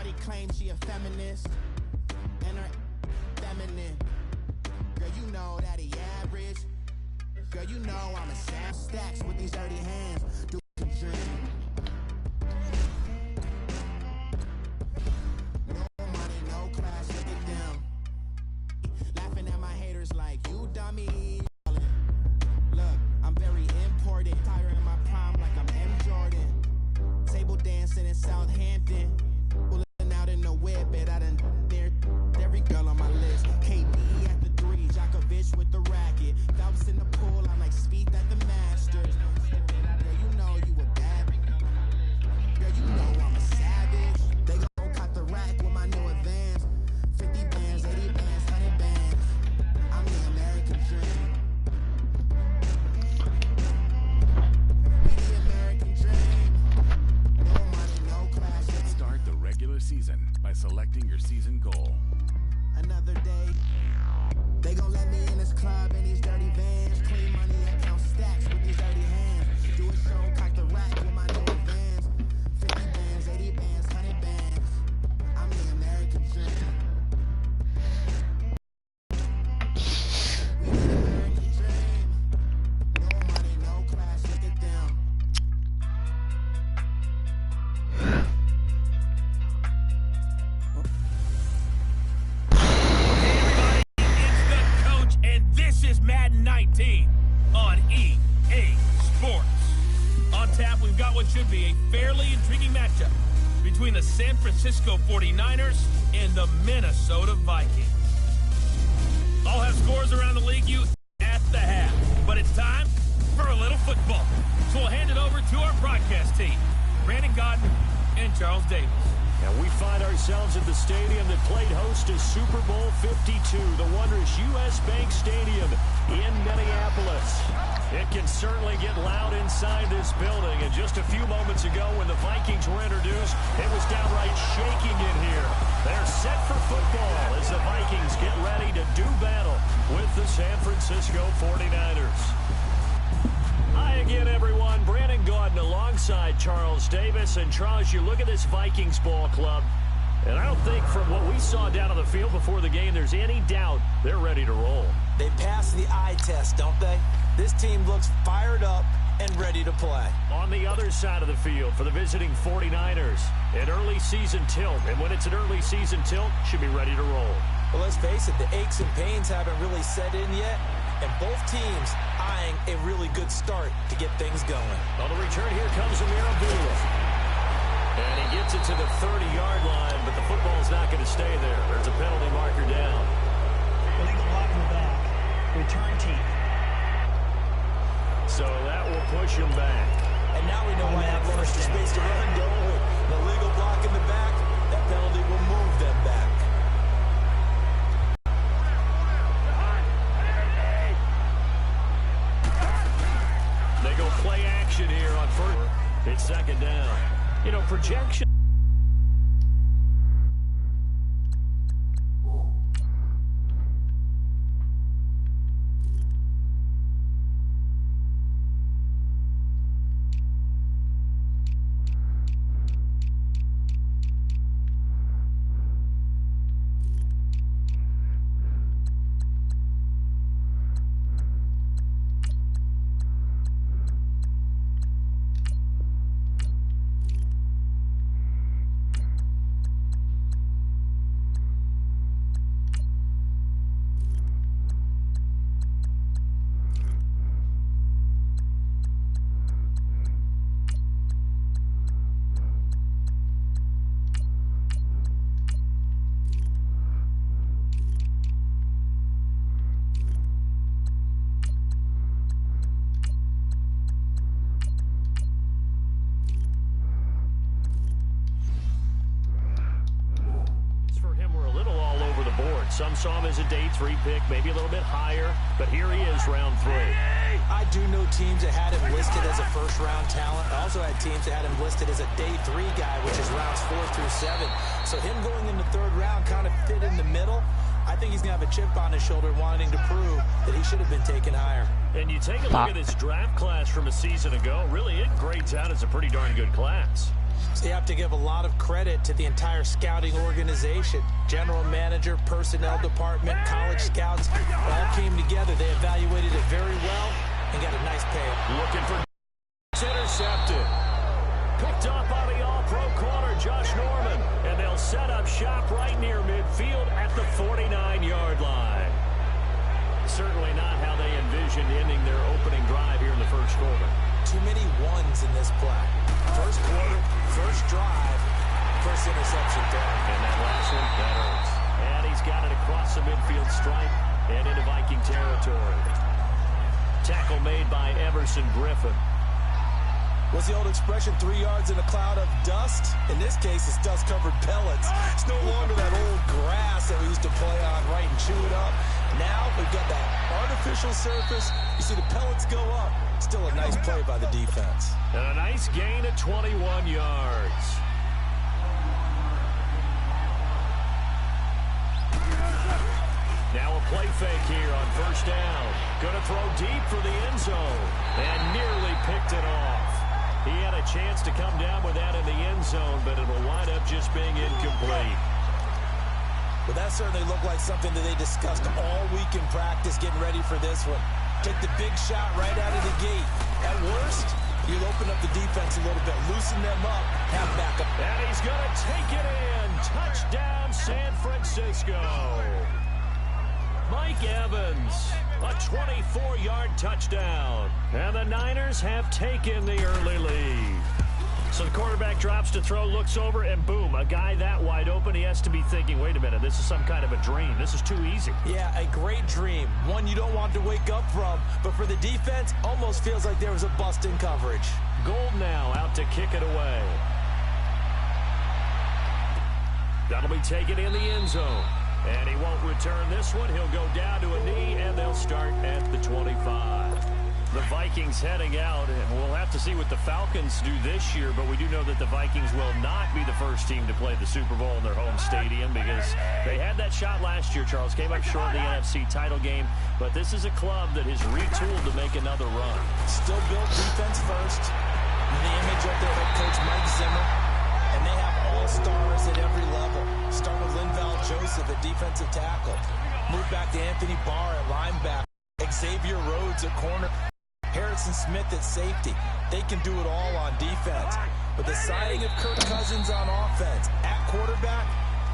Shorty claims she a feminist, and her feminine. Girl, you know that he average. Girl, you know I'm a Sam Stacks with these dirty hands. Do dream. No money, no class, look at them. Laughing at my haters like, you dummy. Look, I'm very important. Tire in my prime like I'm M. Jordan. Table dancing in Southampton. Pulling out in the whip, but I done there. Every girl on my list. KD at the 3, Djokovic with the racket. Phelps in the pool, I'm like Speed at the Masters. Girl, you know you a bad. Girl, you know I'm a savage. They gon' cut the rack with my new advance. 50 bands, 80 bands, 100 bands. I'm the American dream. We the American dream. No money, no class. Start the regular season by selecting your season goal. Another day. They gon' let me in this club in these dirty vans. Clean money, I count stacks with these dirty hands. Do a show, cock the rack with my new advance. 50 bands, 80 bands, 100 bands. I'm the American dream. We the American dream. No money, no class, look at them. This is Madden 19 on EA Sports. On tap, we've got what should be a fairly intriguing matchup between the San Francisco 49ers and the Minnesota Vikings. I'll have scores around the league you at the half, but it's time for a little football. So we'll hand it over to our broadcast team, Brandon Gaudin and Charles Davis. And we find ourselves at the stadium that played host to Super Bowl 52, the wondrous U.S. Bank Stadium in Minneapolis. It can certainly get loud inside this building, and just a few moments ago when the Vikings were introduced, it was downright shaking in here. They're set for football as the Vikings get ready to do battle with the San Francisco 49ers. Hi again, everyone. Brandon Gaudin alongside Charles Davis. And Charles, you look at this Vikings ball club, and I don't think from what we saw down on the field before the game there's any doubt they're ready to roll. They pass the eye test, don't they? This team looks fired up and ready to play. On the other side of the field for the visiting 49ers, an early season tilt. And when it's an early season tilt, should be ready to roll. Well, let's face it, the aches and pains haven't really set in yet. And both teams eyeing a really good start to get things going. On the return, here comes Ameer Abdullah. And he gets it to the 30-yard line, but the football's not going to stay there. There's a penalty marker down. Illegal block in the back. Return team. So that will push him back. And now we know why they have extra space to run. An illegal block in the back. That penalty will move them back. They go play action here on first. It's second down. You know, projection. Some saw him as a day 3 pick, maybe a little bit higher, but here he is, round 3. I do know teams that had him listed as a first-round talent. I also had teams that had him listed as a day 3 guy, which is rounds 4 through 7. So him going in the 3rd round kind of fit in the middle. I think he's going to have a chip on his shoulder wanting to prove that he should have been taken higher. And you take a look at this draft class from a season ago, really it grades out as a pretty darn good class. So you have to give a lot of credit to the entire scouting organization. General manager, personnel department, college scouts, all came together. They evaluated it very well and got a nice payoff. Looking for intercepted. Picked up by the all-pro corner, Josh Norman. And they'll set up shop right near midfield at the 49-yard line. Certainly not how they envisioned ending their opening drive here in the first quarter. Too many ones in this play. First quarter, first drive, first interception throw. And that last one, that hurts. And he's got it across the midfield stripe and into Viking territory. Tackle made by Everson Griffin. What's the old expression, 3 yards in a cloud of dust? In this case, it's dust-covered pellets. It's no longer that old grass that we used to play on, right, and chew it up. Now we've got that artificial surface. You see the pellets go up. Still a nice play by the defense. And a nice gain of 21 yards. Now a play fake here on first down. Going to throw deep for the end zone. And nearly picked it off. He had a chance to come down with that in the end zone, but it will wind up just being incomplete. But that certainly looked like something that they discussed all week in practice, getting ready for this one. Take the big shot right out of the gate. At worst, you'll open up the defense a little bit, loosen them up, have backup. And he's going to take it in. Touchdown, San Francisco. Mike Evans, a 24-yard touchdown. And the Niners have taken the early lead. So the quarterback drops to throw, looks over, and boom, a guy that wide open, he has to be thinking, wait a minute, this is some kind of a dream. This is too easy. Yeah, a great dream. One you don't want to wake up from. But for the defense, almost feels like there was a bust in coverage. Gold now out to kick it away. That'll be taken in the end zone. And he won't return this one. He'll go down to a knee, and they'll start at the 25. The Vikings heading out, and we'll have to see what the Falcons do this year, but we do know that the Vikings will not be the first team to play the Super Bowl in their home stadium because they had that shot last year, Charles. Came up short in the NFC title game, but this is a club that has retooled to make another run. Still built defense first. The image of their head coach, Mike Zimmer, and they have all-stars at every level. Start with Linval Joseph at defensive tackle. Move back to Anthony Barr at linebacker. Xavier Rhodes at corner. Harrison Smith at safety. They can do it all on defense. But the signing of Kirk Cousins on offense at quarterback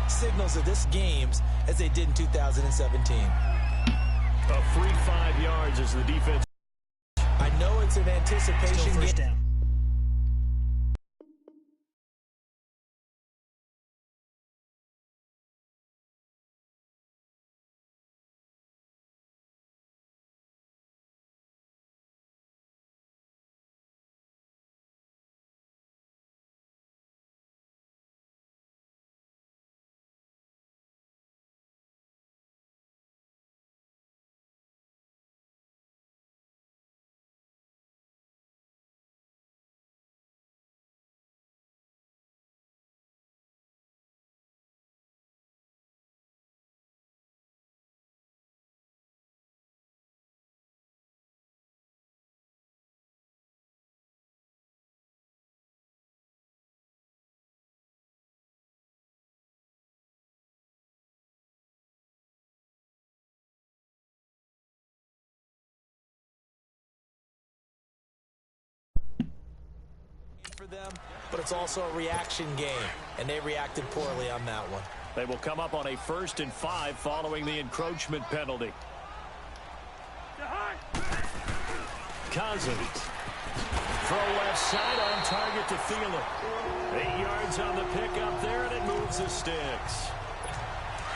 signals of this games as they did in 2017. A free 5 yards as the defense. I know it's an anticipation Still first game. down. For them, but it's also a reaction game, and they reacted poorly on that one. They will come up on a 1st and 5 following the encroachment penalty. Cousins. Throw left side on target to Thielen. 8 yards on the pickup there, and it moves the sticks.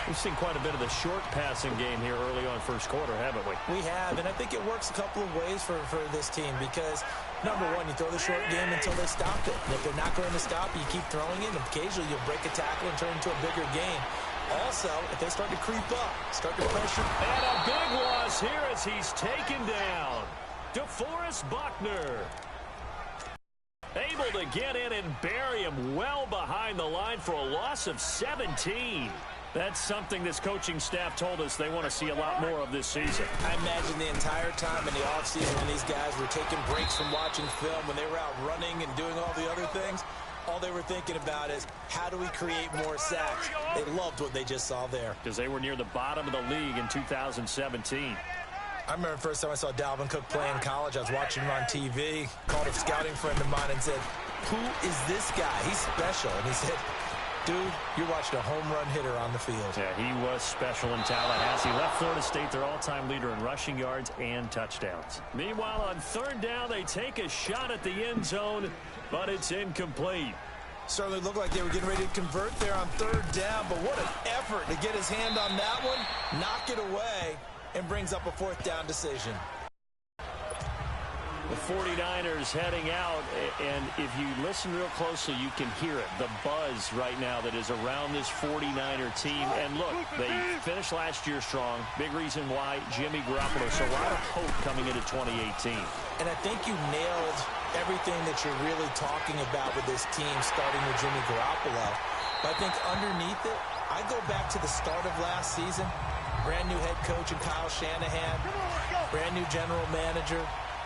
We've seen quite a bit of the short passing game here early on first quarter, haven't we? We have, and I think it works a couple of ways for this team because, number one, you throw the short game until they stop it. And if they're not going to stop it, you keep throwing it, and occasionally you'll break a tackle and turn into a bigger game. Also, if they start to creep up, start to pressure. And a big loss here as he's taken down. DeForest Buckner. Able to get in and bury him well behind the line for a loss of 17. That's something this coaching staff told us they want to see a lot more of this season. I imagine the entire time in the offseason when these guys were taking breaks from watching film, when they were out running and doing all the other things, all they were thinking about is, how do we create more sacks? They loved what they just saw there. Because they were near the bottom of the league in 2017. I remember the first time I saw Dalvin Cook play in college. I was watching him on TV, called a scouting friend of mine and said, who is this guy? He's special. And he said, dude, you're watching a home run hitter on the field. Yeah, he was special in Tallahassee. Left Florida State their all-time leader in rushing yards and touchdowns. Meanwhile, on third down, they take a shot at the end zone, but it's incomplete. Certainly looked like they were getting ready to convert there on third down, but what an effort to get his hand on that one, knock it away, and brings up a fourth down decision. The 49ers heading out, and if you listen real closely, you can hear it, the buzz right now that is around this 49er team. And look, they finished last year strong. Big reason why, Jimmy Garoppolo. So a lot of hope coming into 2018. And I think you nailed everything that you're really talking about with this team, starting with Jimmy Garoppolo. But I think underneath it, I go back to the start of last season. Brand new head coach in Kyle Shanahan, brand new general manager,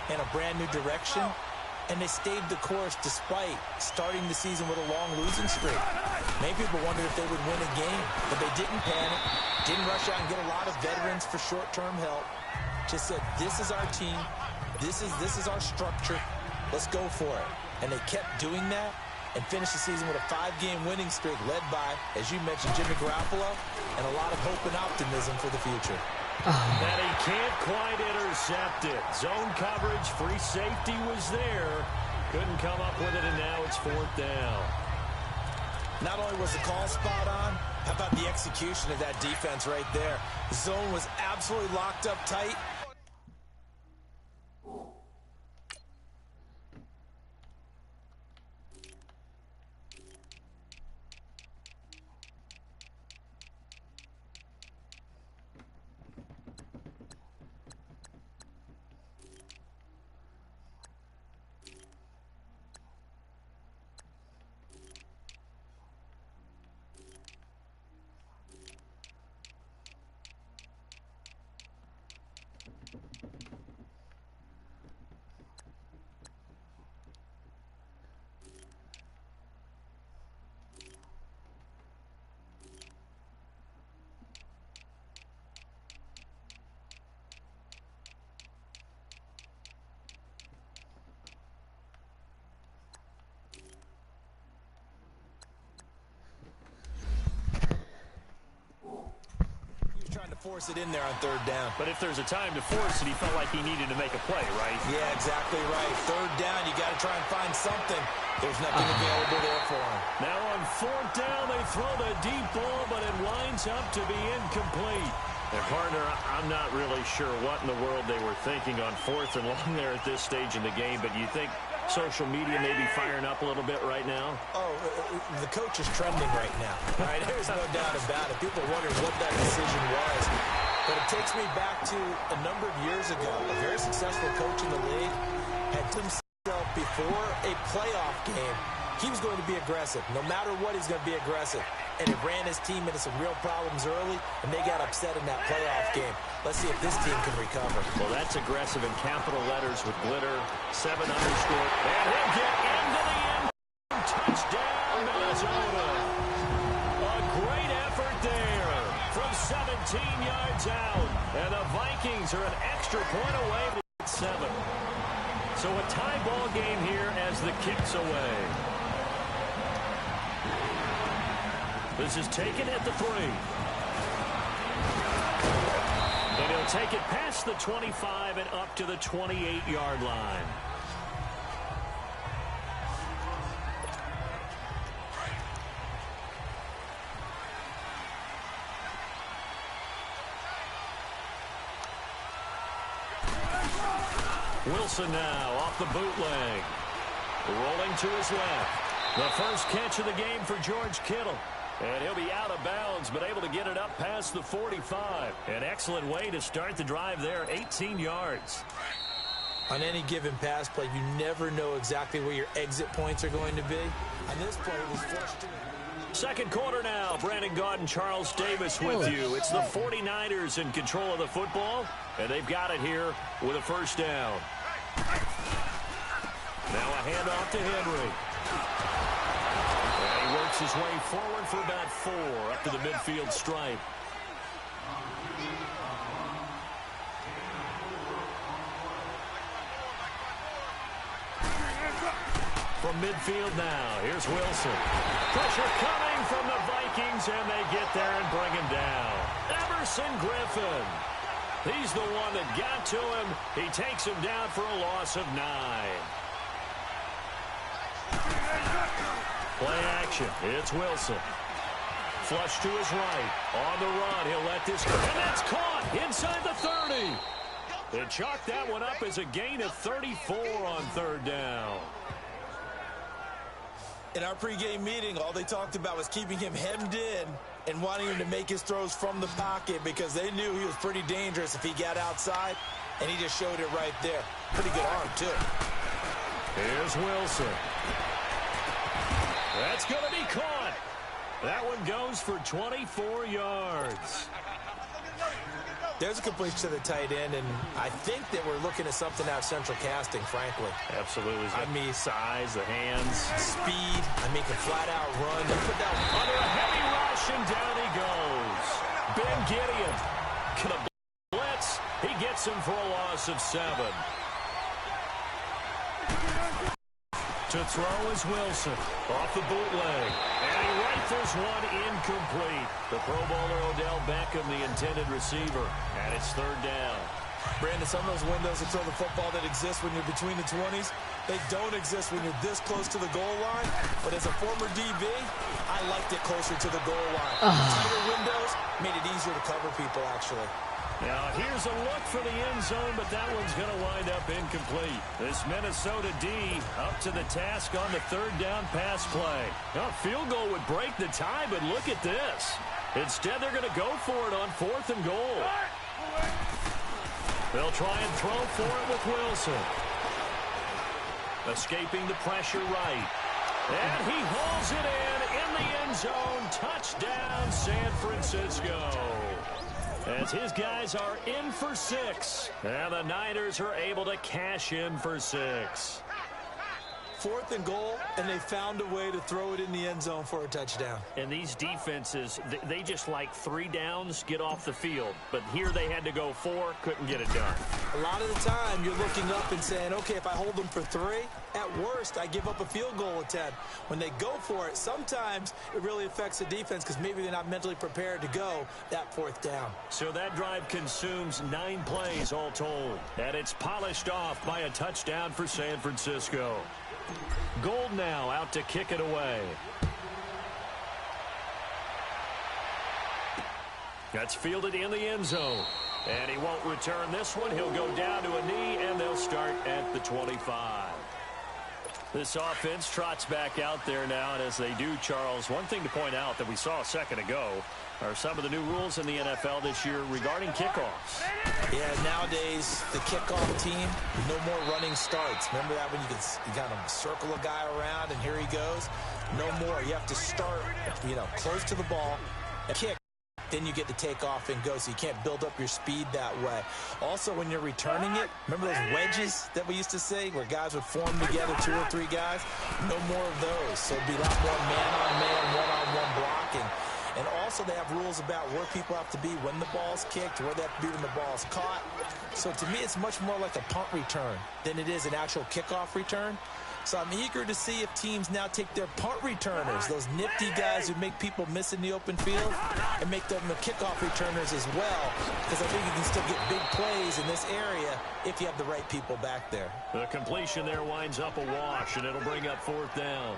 and a brand new direction, and they stayed the course despite starting the season with a long losing streak. Many people wondered if they would win a game, but they didn't panic, didn't rush out and get a lot of veterans for short-term help. Just said, this is our team, this is our structure, let's go for it. And they kept doing that and finished the season with a 5-game winning streak led by, as you mentioned, Jimmy Garoppolo, and a lot of hope and optimism for the future. That he can't quite intercept it. Zone coverage, free safety was there. Couldn't come up with it, and now it's fourth down. Not only was the call spot on, how about the execution of that defense right there? The zone was absolutely locked up tight. Force it in there on third down. But if there's a time to force it, he felt like he needed to make a play, right? Yeah, exactly right. Third down, you got to try and find something. There's nothing available there for him. Now on fourth down, they throw the deep ball, but it winds up to be incomplete. And partner, I'm not really sure what in the world they were thinking on fourth and long there at this stage in the game, but you think social media may be firing up a little bit right now? Oh, the coach is trending right now. Right? There's no doubt about it. People are wondering what that decision was. But it takes me back to a number of years ago. A very successful coach in the league had himself before a playoff game. He was going to be aggressive. No matter what, he's going to be aggressive. And it ran his team into some real problems early, and they got upset in that playoff game. Let's see if this team can recover. Well, that's aggressive in capital letters with glitter, 7 underscore. And he'll get into the end. Touchdown, Minnesota. A great effort there from 17 yards out. And the Vikings are an extra point away at 7. So a tie ball game here as the kick's away. This is taken at the 3. And he'll take it past the 25 and up to the 28-yard line. Wilson now off the bootleg. Rolling to his left. The first catch of the game for George Kittle. And he'll be out of bounds, but able to get it up past the 45. An excellent way to start the drive there, 18 yards. On any given pass play, you never know exactly where your exit points are going to be. On this play, it was forced to... Second quarter now. Brandon Gaudin, Charles Davis with you. It's the 49ers in control of the football, and they've got it here with a first down. Now a handoff to Henry. his way forward for about 4 up to the midfield stripe. From midfield now, here's Wilson. Pressure coming from the Vikings, and they get there and bring him down. Everson Griffin. He's the one that got to him. He takes him down for a loss of 9. Play action. It's Wilson. Flush to his right. On the run. He'll let this go. And that's caught inside the 30. They chalked that one up as a gain of 34 on 3rd down. In our pregame meeting, all they talked about was keeping him hemmed in and wanting him to make his throws from the pocket because they knew he was pretty dangerous if he got outside, and he just showed it right there. Pretty good arm, too. Here's Wilson. That's going to be caught. That one goes for 24 yards. There's a completion to the tight end, and I think that we're looking at something out of Central Casting, frankly. Absolutely. I mean, size, the hands. Speed. I mean, can flat out run. Put that under a heavy rush, and down he goes. Ben Gideon. Gonna blitz. He gets him for a loss of 7. To throw is Wilson. Off the bootleg. And he rifles one incomplete. The Pro Bowler Odell Beckham, the intended receiver. And it's 3rd down. Brandon, some of those windows to throw the football that exist when you're between the 20s, they don't exist when you're this close to the goal line. But as a former DB, I liked it closer to the goal line. Tighter windows made it easier to cover people, actually. Now, here's a look for the end zone, but that one's going to wind up incomplete. This Minnesota D up to the task on the 3rd down pass play. Now, a field goal would break the tie, but look at this. Instead, they're going to go for it on 4th and goal. They'll try and throw for it with Wilson. Escaping the pressure right. And he hauls it in the end zone. Touchdown, San Francisco. As his guys are in for 6. And the Niners are able to cash in for 6. 4th and goal, and they found a way to throw it in the end zone for a touchdown. And these defenses, they just like 3 downs, get off the field. But here they had to go 4, couldn't get it done. A lot of the time, you're looking up and saying, okay, if I hold them for 3, at worst, I give up a field goal attempt. When they go for it, sometimes it really affects the defense because maybe they're not mentally prepared to go that 4th down. So that drive consumes 9 plays all told. And it's polished off by a touchdown for San Francisco. Gold now out to kick it away. That's fielded in the end zone. And he won't return this one. He'll go down to a knee, and they'll start at the 25. This offense trots back out there now, and as they do, Charles, one thing to point out that we saw a second ago are some of the new rules in the NFL this year regarding kickoffs. Yeah, nowadays, the kickoff team, no more running starts. Remember that when you kind of circle a guy around and here he goes? No more. You have to start, close to the ball and kick. Then you get to take off and go, so you can't build up your speed that way. Also, when you're returning it, remember those wedges that we used to say where guys would form together, 2 or 3 guys? No more of those. So it'd be a lot more man-on-man, one-on-one blocking. And also they have rules about where people have to be when the ball's kicked, where they have to be when the ball's caught. So to me, it's much more like a punt return than it is an actual kickoff return. So I'm eager to see if teams now take their punt returners, those nifty guys who make people miss in the open field, and make them the kickoff returners as well, because I think you can still get big plays in this area if you have the right people back there. The completion there winds up a wash, and it'll bring up 4th down.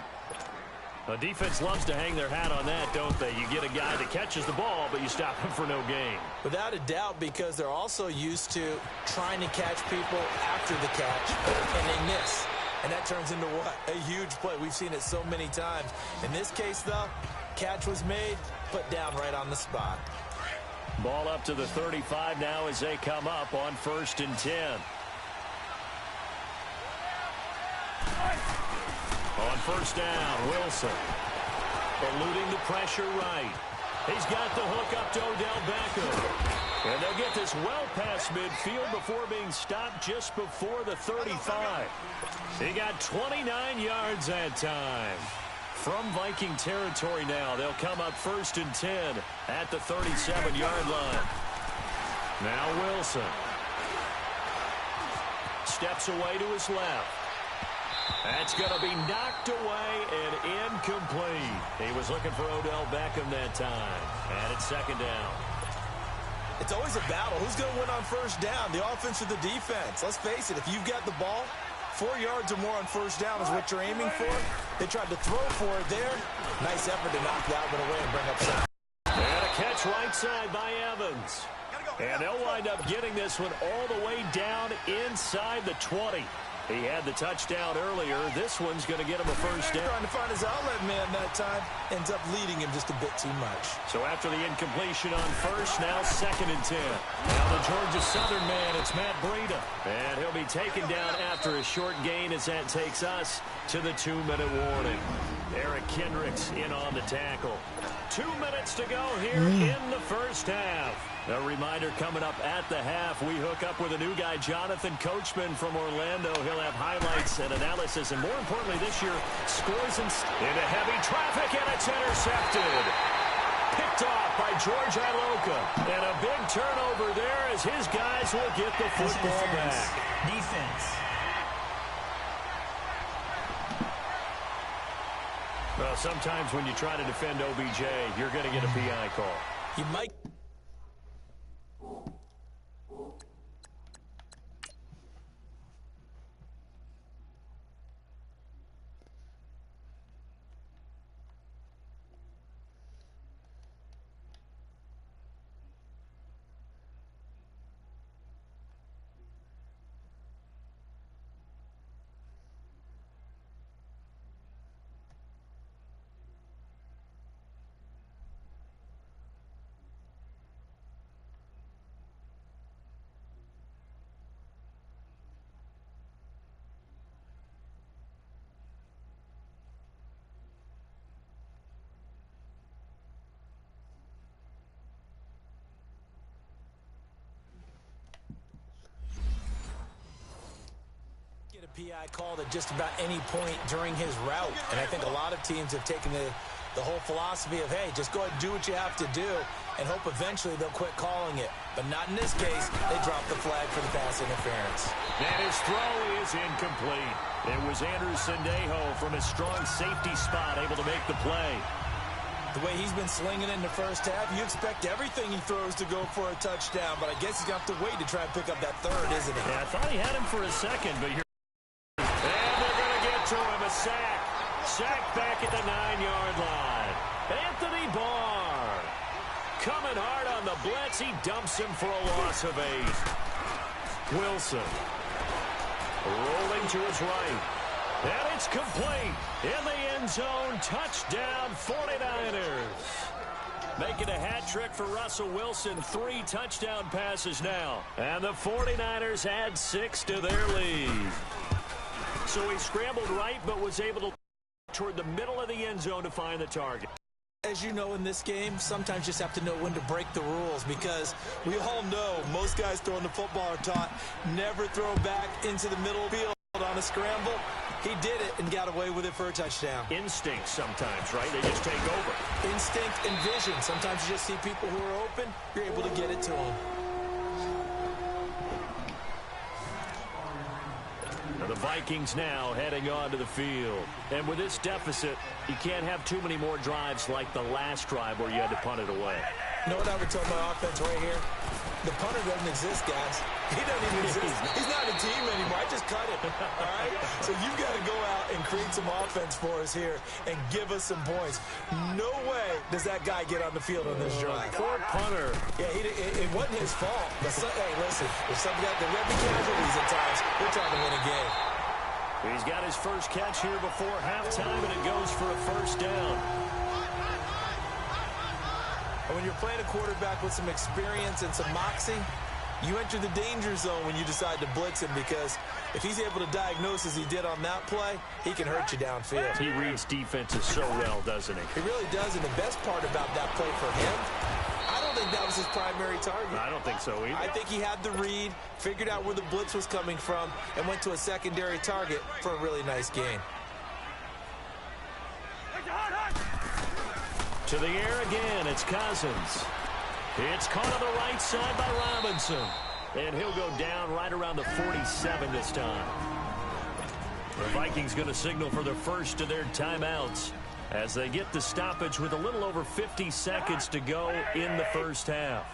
A defense loves to hang their hat on that, don't they? You get a guy that catches the ball, but you stop him for no gain. Without a doubt, because they're also used to trying to catch people after the catch, and they miss. And that turns into what? A huge play. We've seen it so many times. In this case, though, catch was made, put down right on the spot. Ball up to the 35 now as they come up on 1st and 10. On 1st down, Wilson. Eluding the pressure right. He's got the hook up to Odell Beckham. And they'll get this well past midfield before being stopped just before the 35. He got 29 yards that time. From Viking territory now, they'll come up 1st and 10 at the 37-yard line. Now Wilson. Steps away to his left. That's going to be knocked away and incomplete. He was looking for Odell Beckham that time. And it's 2nd down. It's always a battle. Who's going to win on 1st down, the offense or the defense? Let's face it, if you've got the ball, 4 yards or more on 1st down is what you're aiming for. They tried to throw for it there. Nice effort to knock that one away and bring up some. And a catch right side by Evans. And they'll wind up getting this one all the way down inside the 20. He had the touchdown earlier. This one's going to get him a 1st down. Trying to find his outlet man that time. Ends up leading him just a bit too much. So after the incompletion on 1st, now 2nd and 10. Now the Georgia Southern man, it's Matt Breida. And he'll be taken down after a short gain as that takes us to the 2-minute warning. Eric Kendricks in on the tackle. 2 minutes to go here in the 1st half. A reminder coming up at the half, we hook up with a new guy, Jonathan Coachman from Orlando. He'll have highlights and analysis, and more importantly this year, scores into heavy traffic, and it's intercepted. Picked off by George Iloka. And a big turnover there as his guys will get the football back. Defense. Well, sometimes when you try to defend OBJ, you're going to get a PI call. You might... PI called at just about any point during his route. And I think a lot of teams have taken the whole philosophy of, hey, just go ahead and do what you have to do and hope eventually they'll quit calling it. But not in this case. They dropped the flag for the pass interference. And his throw is incomplete. It was Andrew Sendejo from his strong safety spot able to make the play. The way he's been slinging in the 1st half, you expect everything he throws to go for a touchdown. But I guess he's going to have to wait to try and pick up that 3rd, isn't he? Yeah, I thought he had him for a second, but here. And they're going to get to him, a sack. Sack back at the 9-yard line. Anthony Barr coming hard on the blitz. He dumps him for a loss of 8. Wilson rolling to his right. And it's complete. In the end zone, touchdown 49ers. Making a hat trick for Russell Wilson. 3 touchdown passes now. And the 49ers add 6 to their lead. So he scrambled right, but was able to toward the middle of the end zone to find the target. As you know, in this game, sometimes you just have to know when to break the rules, because we all know most guys throwing the football are taught never throw back into the middle field on a scramble. He did it and got away with it for a touchdown. Instinct sometimes, right? They just take over. Instinct and vision. Sometimes you just see people who are open, you're able to get it to them. The Vikings now heading onto the field. And with this deficit, you can't have too many more drives like the last drive where you had to punt it away. You know what I would tell my offense right here? The punter doesn't exist, guys. He doesn't even exist. He's not a team anymore. I just cut it. All right? So you've got to go out and create some offense for us here and give us some points. No way does that guy get on the field on this drive. Poor punter. Yeah, it wasn't his fault. But hey, listen, if somebody got the heavy casualties at times, we're trying to win a game. He's got his first catch here before halftime, and it goes for a 1st down. And when you're playing a quarterback with some experience and some moxie, you enter the danger zone when you decide to blitz him, because if he's able to diagnose as he did on that play, he can hurt you downfield. He reads defenses so well, doesn't he? He really does, and the best part about that play for him, I don't think that was his primary target. I don't think so either. I think he had the read, figured out where the blitz was coming from, and went to a secondary target for a really nice gain. To the air again, it's Cousins. It's caught on the right side by Robinson. And he'll go down right around the 47 this time. The Vikings going to signal for the first of their timeouts as they get the stoppage with a little over 50 seconds to go in the first half.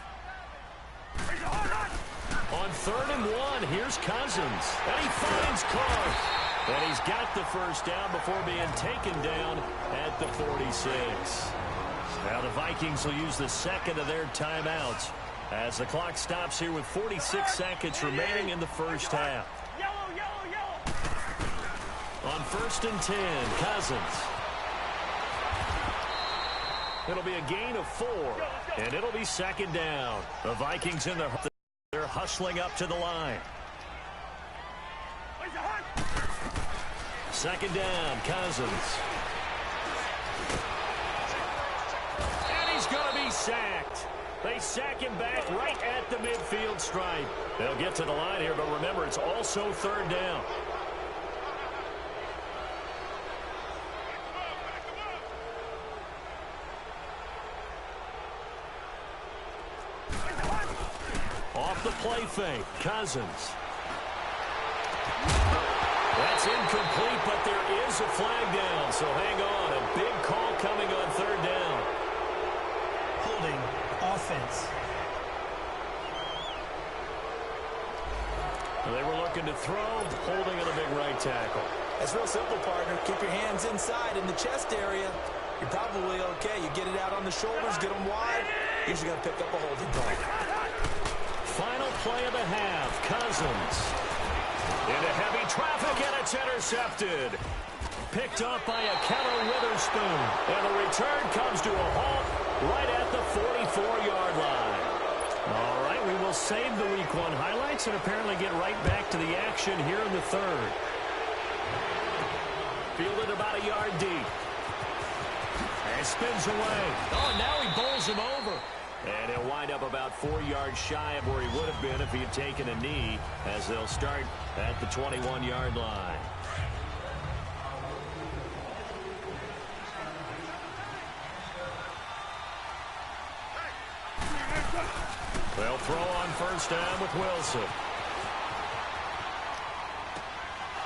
On 3rd and 1, here's Cousins. And he finds Clark. And he's got the first down before being taken down at the 46. Now the Vikings will use the second of their timeouts as the clock stops here with 46 seconds remaining in the first half. On 1st and 10, Cousins. It'll be a gain of 4, and it'll be 2nd down. The Vikings in the... They're hustling up to the line. 2nd down, Cousins. And he's going to be sacked. They sack him back right at the midfield stripe. They'll get to the line here, but remember, it's also 3rd down. Off the play fake, Cousins. That's incomplete, but there is a flag down, so hang on. A big call coming on 3rd down. Holding offense. They were looking to throw, holding on a big right tackle. It's real simple, partner. Keep your hands inside in the chest area. You're probably okay. You get it out on the shoulders, get them wide. Usually going to pick up a holding call. Final play of the half, Cousins. Into heavy traffic, and it's intercepted. Picked up by a Keller Witherspoon. And the return comes to a halt right at the 44-yard line. All right, we will save the Week 1 highlights and apparently get right back to the action here in the 3rd. Fielded about a yard deep. And spins away. Oh, now he bowls him over. And he'll wind up about 4 yards shy of where he would have been if he had taken a knee, as they'll start at the 21-yard line. They'll throw on 1st down with Wilson.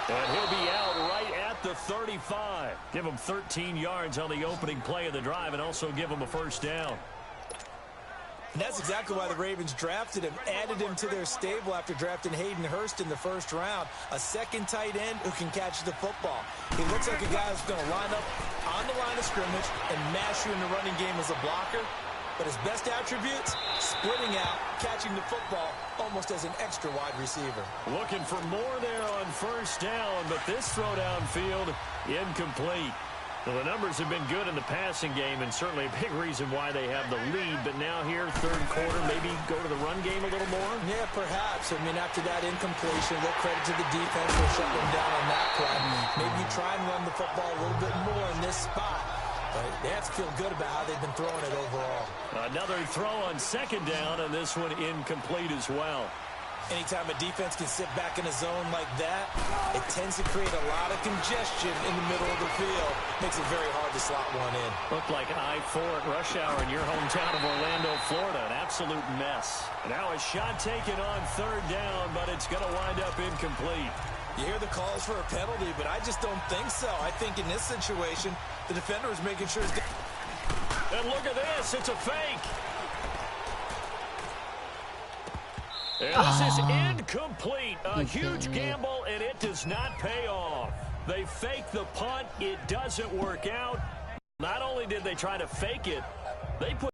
And he'll be out right at the 35. Give him 13 yards on the opening play of the drive and also give him a 1st down. And that's exactly why the Ravens drafted him, added him to their stable after drafting Hayden Hurst in the 1st round. A second tight end who can catch the football. He looks like a guy who's going to line up on the line of scrimmage and mash you in the running game as a blocker. But his best attributes, splitting out, catching the football almost as an extra wide receiver. Looking for more there on 1st down, but this throw downfield, incomplete. Well, the numbers have been good in the passing game, and certainly a big reason why they have the lead. But now here, 3rd quarter, maybe go to the run game a little more? Yeah, perhaps. I mean, after that incompletion, they'll credit to the defense for shutting them down on that play. Maybe you try and run the football a little bit more in this spot. But they have to feel good about how they've been throwing it overall. Another throw on 2nd down, and this one incomplete as well. Anytime a defense can sit back in a zone like that, it tends to create a lot of congestion in the middle of the field. Makes it very hard to slot one in. Looked like I-4 at rush hour in your hometown of Orlando, Florida. An absolute mess. Now a shot taken on 3rd down, but it's going to wind up incomplete. You hear the calls for a penalty, but I just don't think so. I think in this situation, the defender is making sure he's... And look at this. It's a fake. And this is incomplete. A huge gamble, and it does not pay off. They fake the punt. It doesn't work out. Not only did they try to fake it, they put